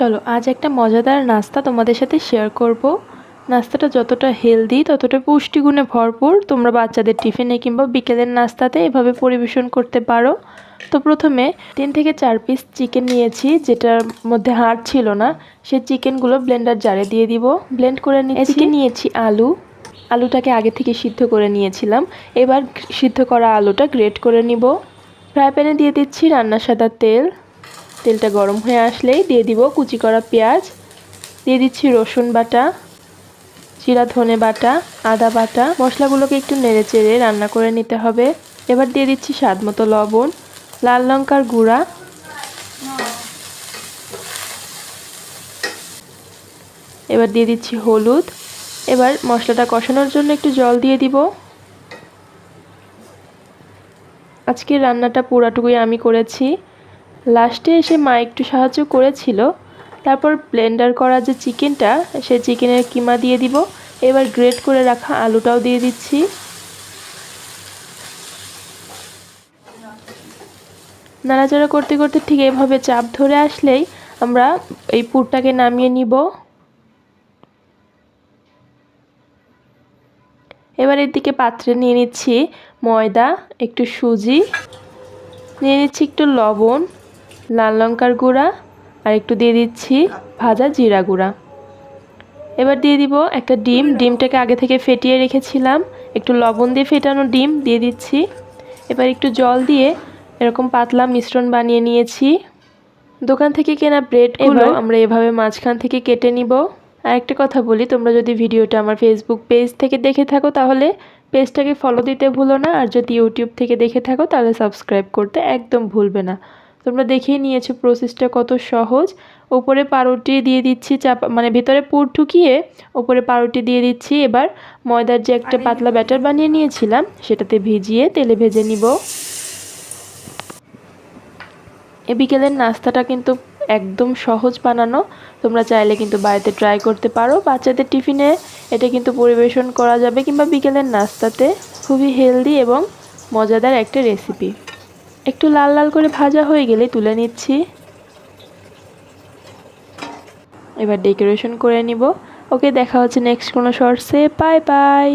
চলো আজ একটা মজাদার নাস্তা তোমাদের সাথে শেয়ার করব। নাস্তাটা যতটা হেলদি ততটা পুষ্টিগুণে ভরপুর। তোমরা বাচ্চাদের টিফিনে কিংবা বিকেলের নাস্তাতে এভাবে পরিবেশন করতে পারো। তো প্রথমে 3 থেকে 4 পিস চিকেন নিয়েছি, যেটার মধ্যে হাড় ছিল না। সেই চিকেনগুলো ব্লেন্ডার জারে দিয়ে দিব, ব্লেন্ড করে নিচ্ছি। এদিকে নিয়েছি আলুটাকে আগে থেকে সিদ্ধ করে নিয়েছিলাম। এবার সিদ্ধ করা আলুটা গ্রেট করে নিব। ফ্রাই প্যানে দিয়ে দিচ্ছি রান্নার সাদা তেল। তেলটা গরম হয়ে আসলেই দিয়ে দিব কুচি করা পেঁয়াজ, দিয়ে দিচ্ছি রসুন বাটা, জিরা ধনে বাটা, আদা বাটা। মশলাগুলোকে একটু নেড়ে চেড়ে রান্না করে নিতে হবে। এবার দিয়ে দিচ্ছি স্বাদ মতো লবণ, লাল লঙ্কার গুঁড়া, এবার দিয়ে দিচ্ছি হলুদ। এবার মশলাটা কষানোর জন্য একটু জল দিয়ে দিব। আজকের রান্নাটা পুরাটুকুই আমি করেছি, লাস্টে এসে মা একটু সাহায্য করেছিল। তারপর ব্লেন্ডার করা যে চিকেনটা, সেই চিকেনের কিমা দিয়ে দিব। এবার গ্রেট করে রাখা আলুটাও দিয়ে দিচ্ছি। নাড়াচাড়া করতে করতে ঠিক এভাবে চাপ ধরে আসলেই আমরা এই পুরটাকে নামিয়ে নিব। এবার এর দিকে পাত্রে নিয়ে নিচ্ছি ময়দা, একটু সুজি, নিয়ে নিচ্ছি একটু লবণ, লাল লঙ্কার গুঁড়া, আর একটু দিয়ে দিচ্ছি ভাজা জিরা গুঁড়া। এবার দিয়ে দিব একটা ডিমটাকে আগে থেকে ফেটিয়ে রেখেছিলাম, একটু লবণ দিয়ে ফেটানো ডিম দিয়ে দিচ্ছি। এবার একটু জল দিয়ে এরকম পাতলা মিশ্রণ বানিয়ে নিয়েছি। দোকান থেকে কেনা ব্রেডগুলো আমরা এভাবে মাঝখান থেকে কেটে নিব। আর একটা কথা বলি, তোমরা যদি ভিডিওটা আমার ফেসবুক পেজ থেকে দেখে থাকো তাহলে পেজটাকে ফলো দিতে ভুলো না, আর যদি ইউটিউব থেকে দেখে থাকো তাহলে সাবস্ক্রাইব করতে একদম ভুলবে না। তোমরা দেখেই নিয়েছো প্রসেসটা কত সহজ। উপরে পাউরুটি দিয়ে দিচ্ছি, ভেতরে পুর ঢুকিয়ে উপরে পাউরুটি দিয়ে দিচ্ছি। এবার ময়দার যে একটা পাতলা ব্যাটার বানিয়ে নিয়েছিলাম সেটাতে ভিজিয়ে তেলে ভেজে নিব। এই বিকেলের নাস্তাটা কিন্তু একদম সহজ বানানো, তোমরা চাইলে কিন্তু বাড়িতে ট্রাই করতে পারো। বাচ্চাদের টিফিনে এটা কিন্তু পরিবেশন করা যাবে, কিংবা বিকেলের নাস্তাতে। খুবই হেলদি এবং মজাদার একটা রেসিপি। একটু লাল লাল করে ভাজা হয়ে গেলে তুলে নিচ্ছি। এবার ডেকোরেশন করে নিব। ওকে, দেখা হচ্ছে নেক্সট কোনো শর্টসে। Bye bye.